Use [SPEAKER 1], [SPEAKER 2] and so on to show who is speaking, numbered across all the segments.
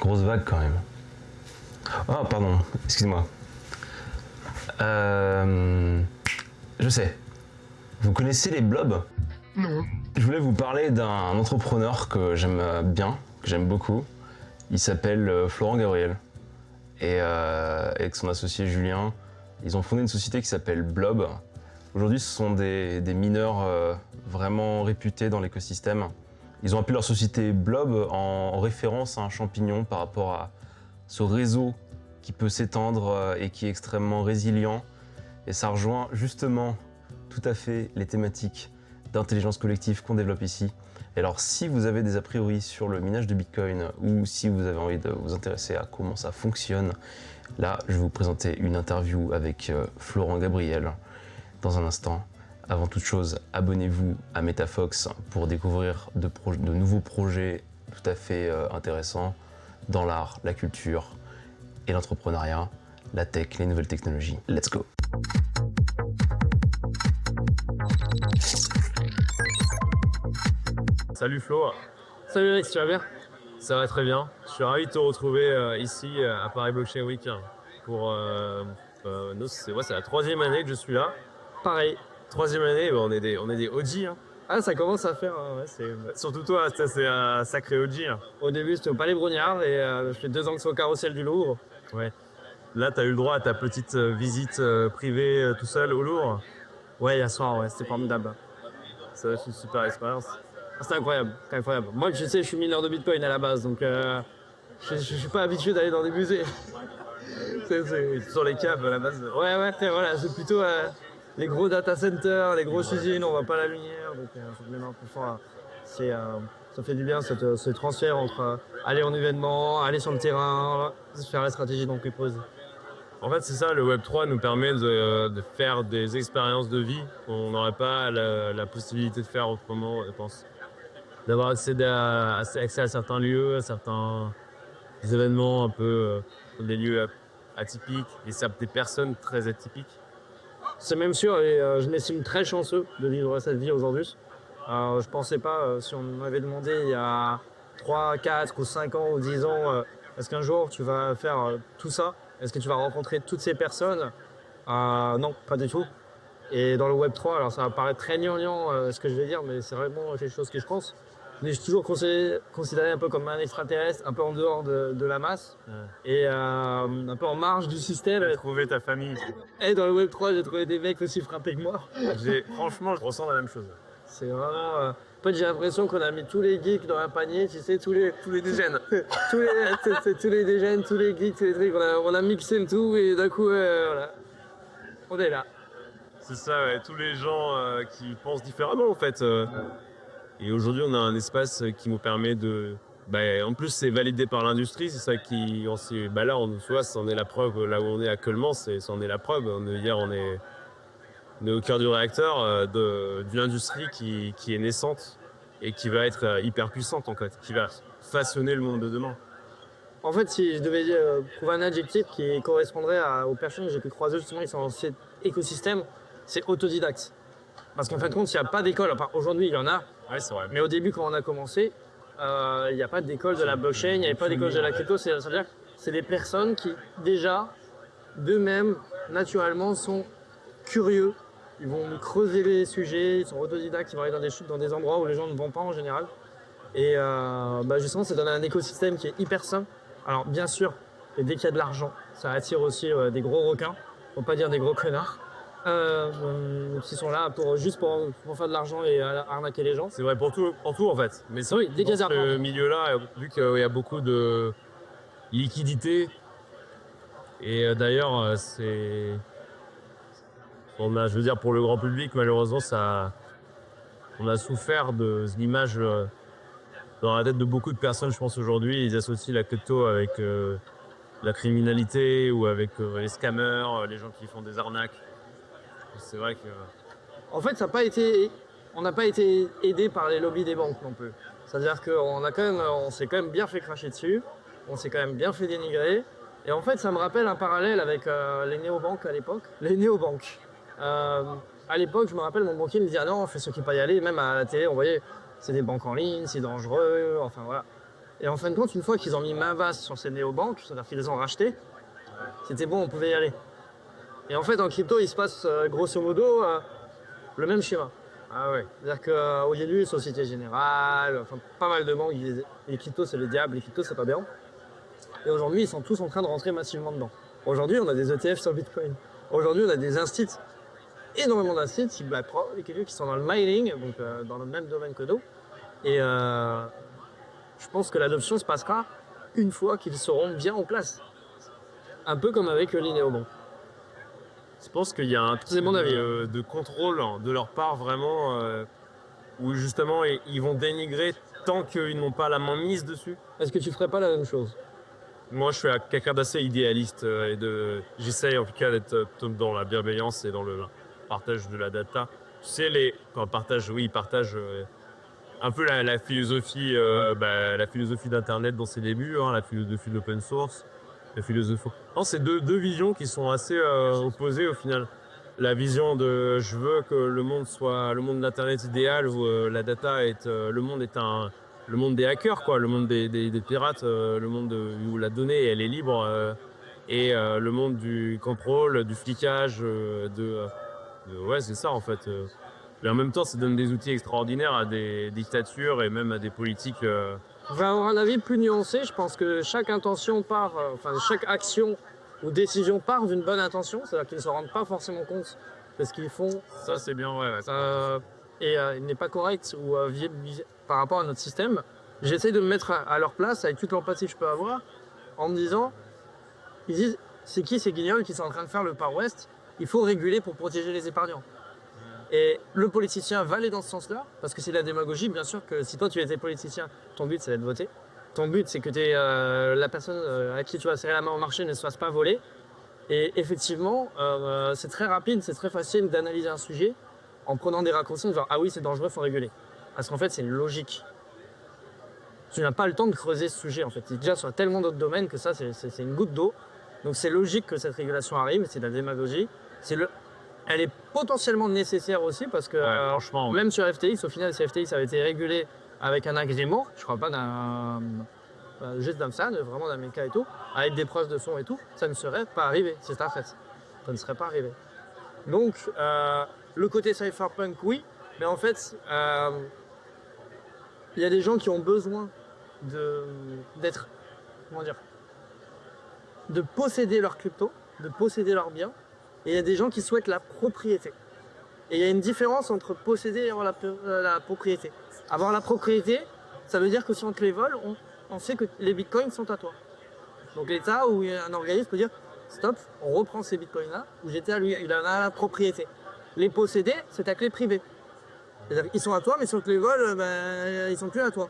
[SPEAKER 1] Grosse vague quand même. Ah, pardon, excuse-moi. Je sais. Vous connaissez les blobs?
[SPEAKER 2] Non.
[SPEAKER 1] Je voulais vous parler d'un entrepreneur que j'aime bien, que j'aime beaucoup. Il s'appelle Florent Gabriel. Et avec son associé Julien, ils ont fondé une société qui s'appelle Blob. Aujourd'hui, ce sont des mineurs vraiment réputés dans l'écosystème. Ils ont appelé leur société Blob en référence à un champignon par rapport à ce réseau qui peut s'étendre et qui est extrêmement résilient. Et ça rejoint justement tout à fait les thématiques d'intelligence collective qu'on développe ici. Et alors, si vous avez des a priori sur le minage de Bitcoin ou si vous avez envie de vous intéresser à comment ça fonctionne, là, je vais vous présenter une interview avec Florent Gabriel dans un instant. Avant toute chose, abonnez-vous à MetaFox pour découvrir de nouveaux projets tout à fait intéressants dans l'art, la culture et l'entrepreneuriat, la tech, les nouvelles technologies. Let's go!
[SPEAKER 3] Salut Flo.
[SPEAKER 4] Salut Alex, tu vas bien?
[SPEAKER 3] Ça va très bien. Je suis ravi de te retrouver ici à Paris Blockchain Week pour c'est la 3e année que je suis là.
[SPEAKER 4] Pareil.
[SPEAKER 3] 3e année, on est des OG. Hein.
[SPEAKER 4] Ah, ça commence à faire.
[SPEAKER 3] Surtout toi, c'est un sacré OG. Hein.
[SPEAKER 4] Au début, c'était au Palais Brognard et je fais 2 ans que c'est au Carrousel du Louvre.
[SPEAKER 3] Ouais. Là, tu as eu le droit à ta petite visite privée tout seul au Louvre.
[SPEAKER 4] Ouais, hier soir, ouais, c'était formidable.
[SPEAKER 3] Ça va être une super expérience.
[SPEAKER 4] C'était incroyable, incroyable. Moi, je sais, je suis mineur de Bitcoin à la base, donc je suis pas habitué d'aller dans des musées.
[SPEAKER 3] C'est sur les câbles à la base.
[SPEAKER 4] Ouais, voilà, c'est plutôt les gros data centers, les grosses usines, on voit pas la lumière, donc maintenant, ça fait du bien ce transfert entre aller en événement, aller sur le terrain, faire la stratégie donc les pauses.
[SPEAKER 3] En fait, c'est ça, le Web3 nous permet de faire des expériences de vie qu'on n'aurait pas la possibilité de faire autrement, je pense. D'avoir accès à certains lieux, à certains événements un peu, des lieux atypiques, et des personnes très atypiques.
[SPEAKER 4] C'est même sûr, et je m'estime très chanceux de vivre cette vie aujourd'hui. Je pensais pas, si on m'avait demandé il y a 3, 4 ou 5 ans ou 10 ans, est-ce qu'un jour tu vas faire tout ça? Est-ce que tu vas rencontrer toutes ces personnes? Non, pas du tout. Et dans le Web3, alors ça va paraître très gnangnan ce que je vais dire, mais c'est vraiment quelque chose que je pense. Mais je suis toujours considéré un peu comme un extraterrestre, un peu en dehors de la masse, et un peu en marge du système.
[SPEAKER 3] Tu as trouvé ta famille.
[SPEAKER 4] Et dans le Web3, j'ai trouvé des mecs aussi frappés que moi.
[SPEAKER 3] Franchement, je ressens la même chose.
[SPEAKER 4] C'est vraiment... En fait, j'ai l'impression qu'on a mis tous les geeks dans un panier, tu sais, tous les dégènes. tous les dégènes, tous les geeks, tous les trucs, on a mixé le tout et d'un coup, voilà, on est là.
[SPEAKER 3] C'est ça, ouais, tous les gens qui pensent différemment en fait. Et aujourd'hui, on a un espace qui nous permet de... en plus, c'est validé par l'industrie, c'est ça qui... là, tu vois, c'en est la preuve, là où on est actuellement, c'en est la preuve. On est au cœur du réacteur d'une industrie qui est naissante et qui va être hyper puissante en fait, qui va façonner le monde de demain.
[SPEAKER 4] En fait, si je devais trouver un adjectif qui correspondrait aux personnes que j'ai pu croiser justement qui sont dans cet écosystème, c'est autodidacte. Parce qu'en fin de compte, il n'y a pas d'école. Enfin, aujourd'hui, il y en a.
[SPEAKER 3] Ouais, c'est vrai.
[SPEAKER 4] Mais au début, quand on a commencé, il n'y a pas d'école de la blockchain, il n'y avait pas d'école de la crypto. C'est-à-dire que c'est des personnes qui, déjà, d'eux-mêmes, naturellement, sont curieux. Ils vont creuser les sujets, ils sont autodidactes, ils vont aller dans des endroits où les gens ne vont pas en général. Et justement, ça donne un écosystème qui est hyper sain. Alors, bien sûr, et dès qu'il y a de l'argent, ça attire aussi des gros requins, pour pas dire des gros connards. Qui sont là juste pour faire de l'argent et arnaquer les gens.
[SPEAKER 3] C'est vrai pour tout en fait. Mais
[SPEAKER 4] oui, dès qu'il y a
[SPEAKER 3] dans ce milieu-là, vu qu'il y a beaucoup de liquidité, et d'ailleurs, je veux dire pour le grand public, malheureusement, on a souffert de l'image dans la tête de beaucoup de personnes, je pense aujourd'hui, ils associent la crypto avec la criminalité ou avec les scammers, les gens qui font des arnaques. C'est vrai que...
[SPEAKER 4] En fait, on n'a pas été aidé par les lobbies des banques non plus. C'est-à-dire qu'on s'est quand même bien fait cracher dessus, on s'est quand même bien fait dénigrer. Et en fait, ça me rappelle un parallèle avec les néobanques à l'époque. Les néobanques. À l'époque, je me rappelle, mon banquier me disait « Ah non, fais ce qui pas y aller », même à la télé, on voyait « C'est des banques en ligne, c'est dangereux », enfin voilà. Et en fin de compte, une fois qu'ils ont mis main basse sur ces néobanques, c'est-à-dire qu'ils les ont rachetés, c'était bon, on pouvait y aller. Et en fait, en crypto, il se passe grosso modo le même schéma.
[SPEAKER 3] Ah ouais.
[SPEAKER 4] C'est-à-dire qu'au début, Société Générale, enfin pas mal de banques, les cryptos c'est le diable, les cryptos c'est pas bien. Et aujourd'hui, ils sont tous en train de rentrer massivement dedans. Aujourd'hui, on a des ETF sur Bitcoin. Aujourd'hui, on a des instituts, énormément d'instituts, quelqu'un qui sont dans le mining, donc dans le même domaine que nous. Et je pense que l'adoption se passera une fois qu'ils seront bien en place. Un peu comme avec les néobanques.
[SPEAKER 3] Je pense qu'il y a un
[SPEAKER 4] C'est mon avis.
[SPEAKER 3] de contrôle de leur part vraiment où justement ils vont dénigrer tant qu'ils n'ont pas la main mise dessus.
[SPEAKER 4] Est-ce que tu ferais pas la même chose?
[SPEAKER 3] Moi, je suis quelqu'un d'assez idéaliste j'essaye en tout cas d'être plutôt dans la bienveillance et dans le partage de la data. Tu sais, quand on partage, oui, ils partagent un peu la philosophie, la philosophie d'Internet dans ses débuts, hein, la philosophie de l'open source, la philosophie. Non, c'est deux visions qui sont assez opposées au final. La vision de je veux que le monde soit le monde d'Internet idéal où la data le monde est le monde des hackers, quoi, le monde des pirates, le monde où la donnée elle est libre et le monde du contrôle, du flicage, ouais, c'est ça en fait. Et en même temps, ça donne des outils extraordinaires à des dictatures et même à des politiques.
[SPEAKER 4] Je vais avoir un avis plus nuancé. Je pense que chaque intention part, chaque action ou décision part d'une bonne intention. C'est-à-dire qu'ils ne se rendent pas forcément compte de ce qu'ils font.
[SPEAKER 3] Ça, c'est bien, ouais.
[SPEAKER 4] Il n'est pas correct ou par rapport à notre système. J'essaie de me mettre à leur place avec toute l'empathie que je peux avoir en me disant, ils disent, c'est qui ces guignols qui sont en train de faire le Far West? Il faut réguler pour protéger les épargnants. Et le politicien va aller dans ce sens-là, parce que c'est la démagogie. Bien sûr que si toi tu étais politicien, ton but c'est d'être voté. Ton but c'est que la personne à qui tu vas serrer la main au marché ne se fasse pas voler. Et effectivement, c'est très rapide, c'est très facile d'analyser un sujet en prenant des raccourcis, genre ah oui c'est dangereux, faut réguler. Parce qu'en fait c'est une logique. Tu n'as pas le temps de creuser ce sujet en fait. Il est déjà sur tellement d'autres domaines que ça c'est une goutte d'eau. Donc c'est logique que cette régulation arrive, c'est de la démagogie. Elle est potentiellement nécessaire aussi parce que
[SPEAKER 3] franchement,
[SPEAKER 4] même sur FTX, au final, si FTX avait été régulé avec un agrément, je crois pas juste d'un SAN, vraiment d'un méca et tout, avec des preuves de son et tout, ça ne serait pas arrivé, c'est un fait. Ça ne serait pas arrivé. Donc, le côté cypherpunk, oui, mais en fait, il y a des gens qui ont besoin d'être, comment dire, de posséder leur crypto, de posséder leurs biens. Et il y a des gens qui souhaitent la propriété. Et il y a une différence entre posséder et avoir la propriété. Avoir la propriété, ça veut dire que si on te les vole, on sait que les bitcoins sont à toi. Donc l'État ou un organisme peut dire stop, on reprend ces bitcoins-là, où j'étais à lui, il en a la propriété. Les posséder, c'est ta clé privée. C'est-à-dire qu'ils sont à toi, mais si on te les vole, ils sont plus à toi.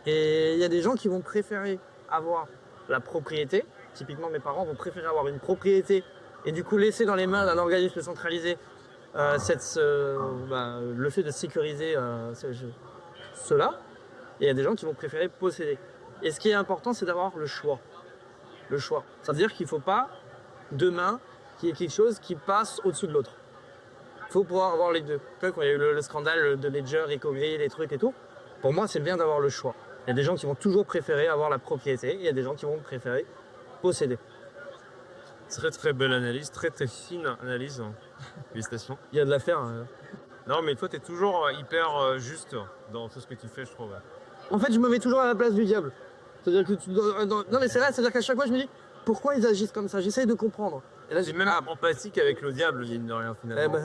[SPEAKER 4] Et il y a des gens qui vont préférer avoir la propriété. Typiquement, mes parents vont préférer avoir une propriété et du coup laisser dans les mains d'un organisme centralisé le fait de sécuriser cela. Et il y a des gens qui vont préférer posséder. Et ce qui est important, c'est d'avoir le choix. Le choix. C'est-à-dire qu'il ne faut pas, demain, qu'il y ait quelque chose qui passe au-dessus de l'autre. Il faut pouvoir avoir les deux. Quand il y a eu le scandale de Ledger, Recovery, les trucs et tout, pour moi, c'est bien d'avoir le choix. Il y a des gens qui vont toujours préférer avoir la propriété, et il y a des gens qui vont préférer posséder.
[SPEAKER 3] Très très belle analyse, très très fine analyse. Félicitations.
[SPEAKER 4] Il y a de l'affaire.
[SPEAKER 3] Non, mais toi, tu es toujours hyper juste dans tout ce que tu fais, je trouve.
[SPEAKER 4] En fait, je me mets toujours à la place du diable. C'est-à-dire que non, mais c'est vrai, c'est-à-dire qu'à chaque fois, je me dis pourquoi ils agissent comme ça. J'essaye de comprendre.
[SPEAKER 3] Et là, j'ai même empathique avec le diable, mine de rien, finalement.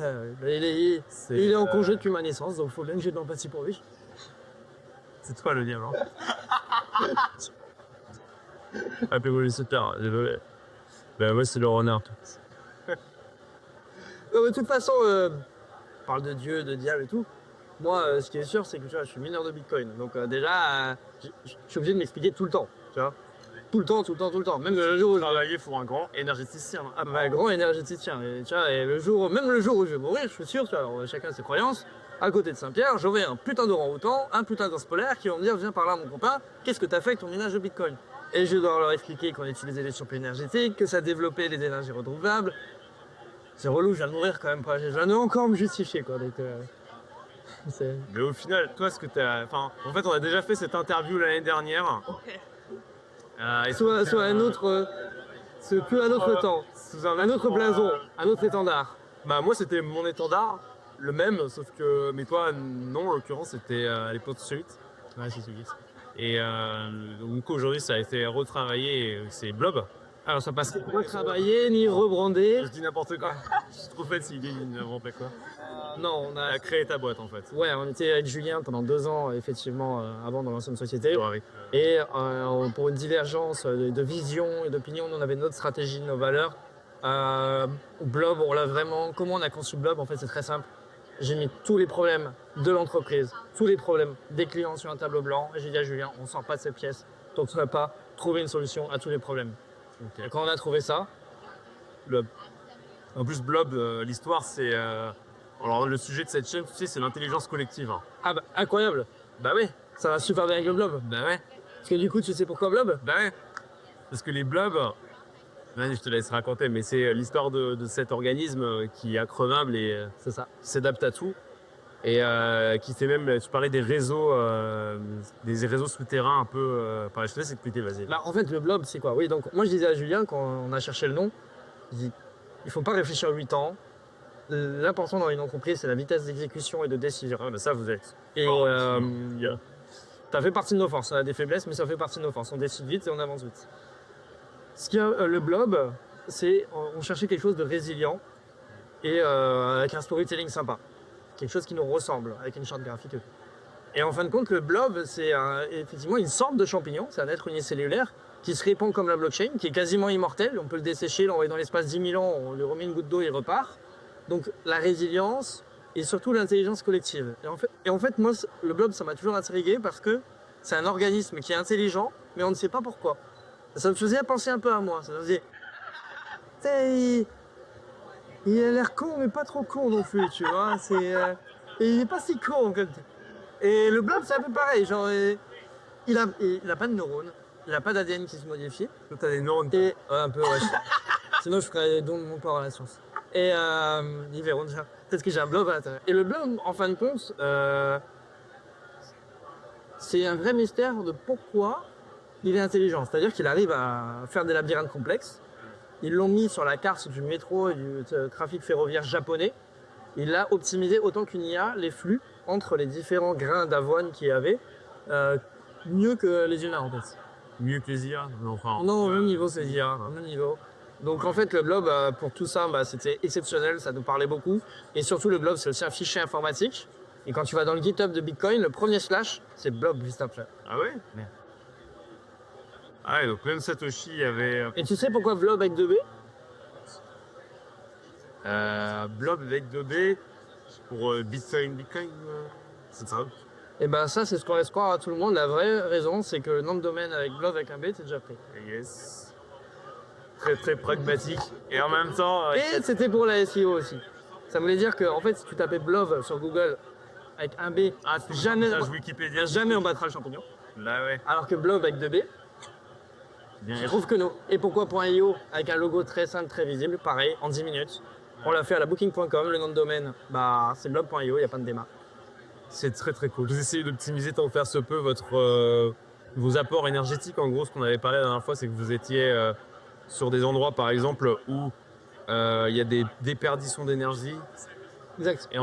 [SPEAKER 4] Il est en congé depuis ma naissance, donc il faut bien que j'ai de l'empathie pour lui.
[SPEAKER 3] C'est toi le diable, hein. Appelez-vous les sauteurs, désolé. Ben moi, c'est le renard.
[SPEAKER 4] De toute façon, on parle de Dieu, de diable et tout. Moi, ce qui est sûr, c'est que tu vois, je suis mineur de Bitcoin. Donc déjà, je suis obligé de m'expliquer tout le temps. Tu vois, tout le temps. Même le jour où je
[SPEAKER 3] travaillais pour un grand énergéticien.
[SPEAKER 4] Un grand énergéticien. Et, tu vois, et même le jour où je vais mourir, je suis sûr, tu vois, alors, chacun ses croyances. À côté de Saint-Pierre, j'aurai un putain d'orang-outan, un putain d'ours polaire qui vont me dire viens par là mon copain, qu'est-ce que t'as fait avec ton minage de Bitcoin? Et je dois leur expliquer qu'on utilisait les surplus énergétiques, que ça développait les énergies renouvelables. C'est relou, je viens de mourir quand même pas, je viens de encore me justifier quoi. Donc,
[SPEAKER 3] Mais au final, toi, ce que t'as. Enfin, en fait, on a déjà fait cette interview l'année dernière. Et
[SPEAKER 4] Soit un autre, peu un autre temps,
[SPEAKER 3] sous
[SPEAKER 4] un autre blason, un autre étendard.
[SPEAKER 3] Bah, moi, c'était mon étendard, le même, sauf que. Mais toi, non, en l'occurrence, c'était à l'époque Suite.
[SPEAKER 4] Ouais, c'est celui.
[SPEAKER 3] Et donc aujourd'hui, ça a été retravaillé, et c'est Blob.
[SPEAKER 4] Alors ça passe pas travailler ni rebrander.
[SPEAKER 3] Je dis n'importe quoi. Je suis trop fatigué, n'importe quoi.
[SPEAKER 4] Non, on a
[SPEAKER 3] T'as créé ta boîte en fait.
[SPEAKER 4] ouais, on était avec Julien pendant 2 ans, effectivement, avant dans l'ancienne société.
[SPEAKER 3] Toujours avec.
[SPEAKER 4] Et pour une divergence de vision et d'opinion, on avait notre stratégie, nos valeurs. Blob, on l'a vraiment. Comment on a conçu Blob? En fait, c'est très simple. J'ai mis tous les problèmes de l'entreprise, tous les problèmes des clients sur un tableau blanc. Et j'ai dit à Julien, on sort pas de cette pièce tant qu'on n'a pas trouvé une solution à tous les problèmes.
[SPEAKER 3] Ok.
[SPEAKER 4] Et quand on a trouvé ça,
[SPEAKER 3] Blob. En plus, Blob, l'histoire, c'est. Alors, le sujet de cette chaîne, tu sais, c'est l'intelligence collective.
[SPEAKER 4] ah bah, incroyable,
[SPEAKER 3] Bah ouais,
[SPEAKER 4] ça va super bien avec le Blob.
[SPEAKER 3] bah ouais,
[SPEAKER 4] Parce que du coup, tu sais pourquoi Blob?
[SPEAKER 3] bah ouais. Parce que les blobs, vas-y, je te laisse raconter, mais c'est l'histoire de cet organisme qui est increvable et
[SPEAKER 4] C'est ça.
[SPEAKER 3] qui s'adapte à tout. Et qui fait même, tu parlais des réseaux souterrains un peu. Enfin, je te laisse expliquer, vas-y.
[SPEAKER 4] Bah, en fait, le Blob, c'est quoi? Oui, donc moi je disais à Julien, quand on a cherché le nom, je dis, il faut pas réfléchir 8 ans. L'important dans une entreprise, c'est la vitesse d'exécution et de décision.
[SPEAKER 3] Ah, bah ça, vous êtes.
[SPEAKER 4] Et
[SPEAKER 3] Yeah.
[SPEAKER 4] ça fait partie de nos forces. On a des faiblesses, mais ça fait partie de nos forces. On décide vite et on avance vite. Ce qu'il y a, le Blob, c'est on cherchait quelque chose de résilient et avec un storytelling sympa. Quelque chose qui nous ressemble, avec une charte graphique. Et en fin de compte, le Blob, c'est effectivement une sorte de champignon. C'est un être unicellulaire qui se répand comme la blockchain, qui est quasiment immortel. On peut le dessécher, l'envoyer dans l'espace 10 000 ans, on lui remet une goutte d'eau, il repart. Donc la résilience et surtout l'intelligence collective. Et en fait, moi, le Blob, ça m'a toujours intrigué parce que c'est un organisme qui est intelligent, mais on ne sait pas pourquoi. Ça me faisait penser un peu à moi. Ça me faisait... Il a l'air con, mais pas trop con non plus, tu vois. Et il n'est pas si con en fait. Et le Blob, c'est un peu pareil. Genre, il a pas de neurones, il n'a pas d'ADN qui se modifie.
[SPEAKER 3] Toi, t'as des neurones.
[SPEAKER 4] Et un peu, ouais. Sinon, je ferais des dons de mon corps à la science. Et ils verront déjà. Peut-être que j'ai un Blob à l'intérieur. Et le Blob, en fin de compte, c'est un vrai mystère de pourquoi il est intelligent. C'est-à-dire qu'il arrive à faire des labyrinthes complexes. Ils l'ont mis sur la carte du métro et du trafic ferroviaire japonais. Il a optimisé autant qu'une IA les flux entre les différents grains d'avoine qu'il y avait, mieux que les humains en fait.
[SPEAKER 3] Mieux que les IA. Non, enfin.
[SPEAKER 4] Non, au même niveau, c'est IA, au même niveau. Donc en fait, le Blob, pour tout ça, c'était exceptionnel, ça nous parlait beaucoup. Et surtout, le Blob, c'est aussi un fichier informatique. Et quand tu vas dans le GitHub de Bitcoin, le premier slash, c'est Blob juste après.
[SPEAKER 3] Ah ouais?
[SPEAKER 4] Merde.
[SPEAKER 3] Ah ouais, donc même Satoshi avait.
[SPEAKER 4] Et tu sais pourquoi Blob avec 2B?
[SPEAKER 3] Blob avec 2B pour Bitcoin, c'est ça?
[SPEAKER 4] Et ben ça, c'est ce qu'on laisse croire à tout le monde. La vraie raison, c'est que le nom de domaine avec Blob avec un B, c'est déjà pris.
[SPEAKER 3] Yes. Très très pragmatique. Et en même temps.
[SPEAKER 4] Et c'était pour la SEO aussi. Ça voulait dire que, en fait, si tu tapais Blob sur Google avec un B, jamais,
[SPEAKER 3] Wikipédia.
[SPEAKER 4] jamais on battra le champignon.
[SPEAKER 3] Là ouais.
[SPEAKER 4] Alors que Blob avec 2B,
[SPEAKER 3] Bien.
[SPEAKER 4] je trouve que non. Et pourquoi .io avec un logo très simple, très visible, pareil, en 10 minutes. On l'a fait à la booking.com, le nom de domaine, c'est blob.io, il n'y a pas de démat.
[SPEAKER 3] C'est très très cool. Vous essayez d'optimiser tant que faire se peut vos apports énergétiques. En gros, ce qu'on avait parlé la dernière fois, c'est que vous étiez sur des endroits, par exemple, où il y a des déperditions d'énergie.
[SPEAKER 4] Exact.
[SPEAKER 3] Et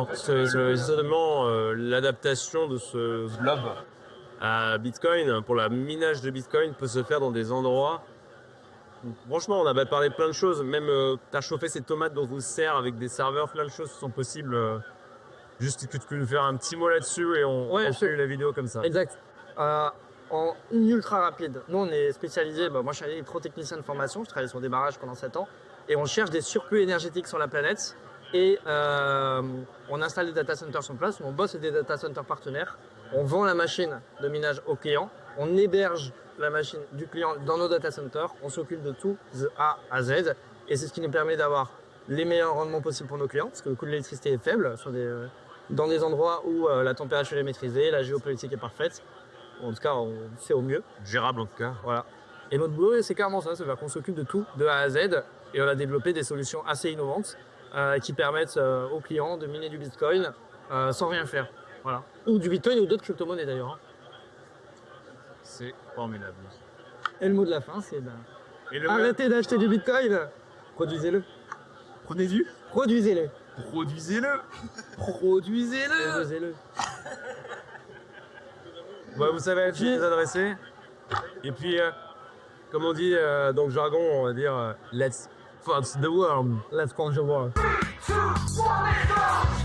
[SPEAKER 3] justement, l'adaptation de ce blob à Bitcoin, pour le minage de Bitcoin, peut se faire dans des endroits. Franchement, on avait parlé de plein de choses. Même, tu as chauffé ces tomates dans vos serres avec des serveurs, plein de choses sont possibles. Juste que tu peux nous faire un petit mot là-dessus et on suit la vidéo comme ça.
[SPEAKER 4] Exact. En ultra rapide. Nous, on est spécialisé. Moi, je suis électrotechnicien de formation. Je travaille sur des barrages pendant 7 ans. Et on cherche des surplus énergétiques sur la planète. Et on installe des data centers sur place. On bosse avec des data centers partenaires. On vend la machine de minage au client. On héberge la machine du client dans nos data centers. On s'occupe de tout de A à Z. Et c'est ce qui nous permet d'avoir les meilleurs rendements possibles pour nos clients. Parce que le coût de l'électricité est faible dans des endroits où la température est maîtrisée, la géopolitique est parfaite. En tout cas, on fait au mieux.
[SPEAKER 3] Gérable en tout cas.
[SPEAKER 4] Voilà. Et notre boulot, c'est clairement ça, c'est qu'on s'occupe de tout, de A à Z. Et on a développé des solutions assez innovantes qui permettent aux clients de miner du Bitcoin sans rien faire. Voilà. Ou du Bitcoin ou d'autres crypto-monnaies d'ailleurs. Hein.
[SPEAKER 3] C'est formidable.
[SPEAKER 4] Et le mot de la fin, c'est
[SPEAKER 3] Et le
[SPEAKER 4] arrêtez d'acheter du Bitcoin, produisez-le.
[SPEAKER 3] Prenez-du.
[SPEAKER 4] Produisez-le.
[SPEAKER 3] Produisez-le. Produisez-le.
[SPEAKER 4] Produisez-le.
[SPEAKER 3] Ouais, vous savez à qui vous adresser. Et puis, comme on dit dans le jargon, on va dire let's fuck the world.
[SPEAKER 4] Let's conjure.
[SPEAKER 2] 2, 1, let's go!